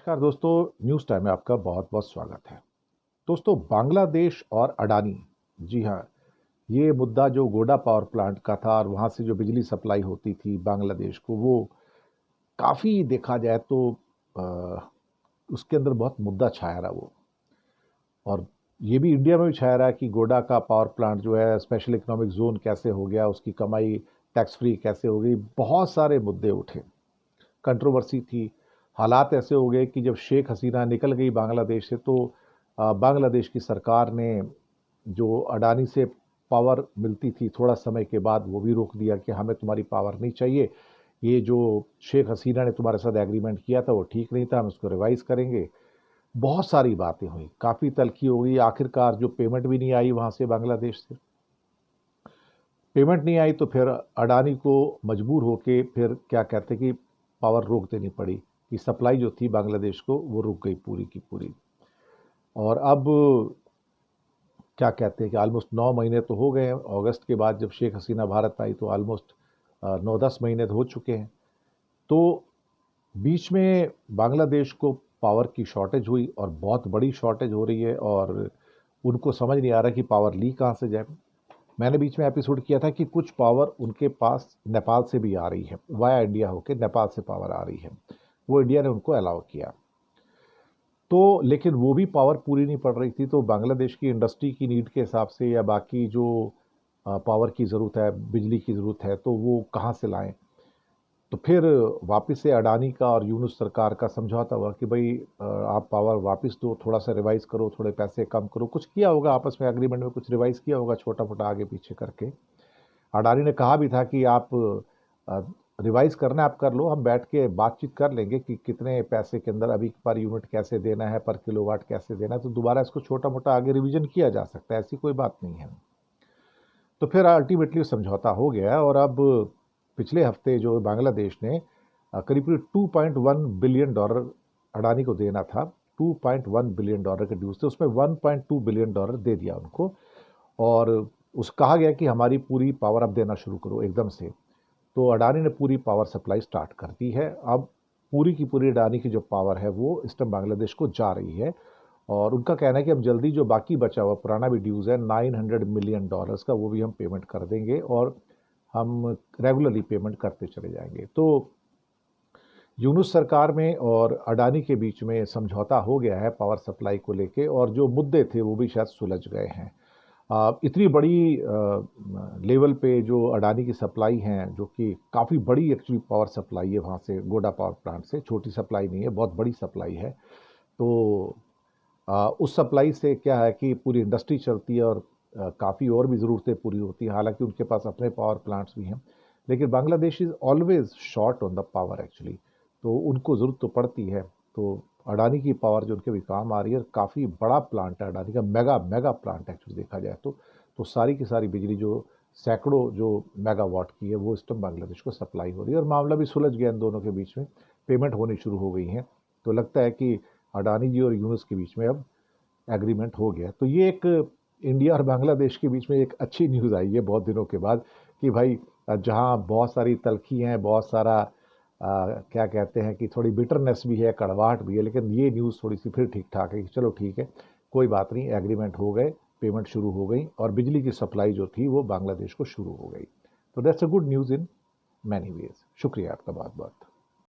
नमस्कार दोस्तों, news time में आपका बहुत बहुत स्वागत है। दोस्तों, बांग्लादेश और अडानी, जी हाँ, ये मुद्दा जो गोडा पावर प्लांट का था और वहाँ से जो बिजली सप्लाई होती थी बांग्लादेश को, वो काफ़ी देखा जाए तो अ, उसके अंदर बहुत मुद्दा छाया रहा वो। और ये भी इंडिया में भी छाया रहा कि गोडा का पावर प्लांट जो है स्पेशल इकोनॉमिक जोन कैसे हो गया, उसकी कमाई टैक्स फ्री कैसे हो गई, बहुत सारे मुद्दे उठे, कंट्रोवर्सी थी। हालात ऐसे हो गए कि जब शेख हसीना निकल गई बांग्लादेश से तो बांग्लादेश की सरकार ने जो अडानी से पावर मिलती थी थोड़ा समय के बाद वो भी रोक दिया कि हमें तुम्हारी पावर नहीं चाहिए। ये जो शेख हसीना ने तुम्हारे साथ एग्रीमेंट किया था वो ठीक नहीं था, हम उसको रिवाइज करेंगे। बहुत सारी बातें हुई, काफ़ी तलखी हो गई। आखिरकार जो पेमेंट भी नहीं आई वहाँ से बांग्लादेश से, पेमेंट नहीं आई तो फिर अडानी को मजबूर होके फिर क्या कहते कि पावर रोक देनी पड़ी कि सप्लाई जो थी बांग्लादेश को वो रुक गई पूरी की पूरी। और अब क्या कहते हैं कि ऑलमोस्ट 9 महीने तो हो गए हैं। अगस्त के बाद जब शेख हसीना भारत आई तो ऑलमोस्ट 9-10 महीने तो हो चुके हैं। तो बीच में बांग्लादेश को पावर की शॉर्टेज हुई और बहुत बड़ी शॉर्टेज हो रही है और उनको समझ नहीं आ रहा कि पावर ली कहाँ से जाए। मैंने बीच में एपिसोड किया था कि कुछ पावर उनके पास नेपाल से भी आ रही है, वाया इंडिया होके नेपाल से पावर आ रही है, वो इंडिया ने उनको अलाउ किया। तो लेकिन वो भी पावर पूरी नहीं पड़ रही थी, तो बांग्लादेश की इंडस्ट्री की नीड के हिसाब से या बाकी जो पावर की ज़रूरत है, बिजली की ज़रूरत है, तो वो कहाँ से लाएं। तो फिर वापस से अडानी का और यूनुस सरकार का समझौता हुआ कि भाई आप पावर वापस दो, थोड़ा सा रिवाइज करो, थोड़े पैसे कम करो, कुछ किया होगा आपस में एग्रीमेंट में, कुछ रिवाइज किया होगा छोटा मोटा आगे पीछे करके। अडानी ने कहा भी था कि आप रिवाइज करना है आप कर लो, हम बैठ के बातचीत कर लेंगे कि कितने पैसे के अंदर अभी पर यूनिट कैसे देना है, पर किलोवाट कैसे देना है, तो दोबारा इसको छोटा मोटा आगे रिवीजन किया जा सकता है, ऐसी कोई बात नहीं है। तो फिर अल्टीमेटली समझौता हो गया और अब पिछले हफ्ते जो बांग्लादेश ने करीब करीब $2.1 बिलियन अडानी को देना था, $2.1 बिलियन के ड्यूज थे, उसमें $1.2 बिलियन दे दिया उनको। और उस कहा गया कि हमारी पूरी पावर अब देना शुरू करो एकदम से। तो अडानी ने पूरी पावर सप्लाई स्टार्ट कर दी है। अब पूरी की पूरी अडानी की जो पावर है वो इस टाइम बांग्लादेश को जा रही है। और उनका कहना है कि हम जल्दी जो बाकी बचा हुआ पुराना भी ड्यूज़ है $900 मिलियन का, वो भी हम पेमेंट कर देंगे और हम रेगुलरली पेमेंट करते चले जाएंगे। तो यूनुस सरकार में और अडानी के बीच में समझौता हो गया है पावर सप्लाई को लेके और जो मुद्दे थे वो भी शायद सुलझ गए हैं। इतनी बड़ी लेवल पे जो अडानी की सप्लाई हैं, जो कि काफ़ी बड़ी एक्चुअली पावर सप्लाई है वहाँ से गोडा पावर प्लांट से, छोटी सप्लाई नहीं है, बहुत बड़ी सप्लाई है। तो उस सप्लाई से क्या है कि पूरी इंडस्ट्री चलती है और काफ़ी और भी ज़रूरतें पूरी होती हैं, हालांकि उनके पास अपने पावर प्लांट्स भी हैं। लेकिन Bangladesh is always short on the power actually, तो उनको ज़रूरत तो पड़ती है। तो अडानी की पावर जो उनके भी काम आ रही है, काफ़ी बड़ा प्लांट है अडानी का, मेगा मेगा प्लांट एक्चुअली देखा जाए तो सारी की सारी बिजली जो सैकड़ों जो मेगावाट की है वो इस टाइम बांग्लादेश को सप्लाई हो रही है और मामला भी सुलझ गया इन दोनों के बीच में, पेमेंट होनी शुरू हो गई हैं। तो लगता है कि अडानी जी और यूनुस के बीच में अब एग्रीमेंट हो गया। तो ये एक इंडिया और बांग्लादेश के बीच में एक अच्छी न्यूज़ आई है बहुत दिनों के बाद कि भाई जहाँ बहुत सारी तलखी हैं, बहुत सारा क्या कहते हैं कि थोड़ी बिटरनेस भी है, कड़वाहट भी है, लेकिन ये न्यूज़ थोड़ी सी फिर ठीक ठाक है कि चलो ठीक है, कोई बात नहीं, एग्रीमेंट हो गए, पेमेंट शुरू हो गई और बिजली की सप्लाई जो थी वो बांग्लादेश को शुरू हो गई। तो that's a good news in many ways. शुक्रिया आपका बहुत बहुत।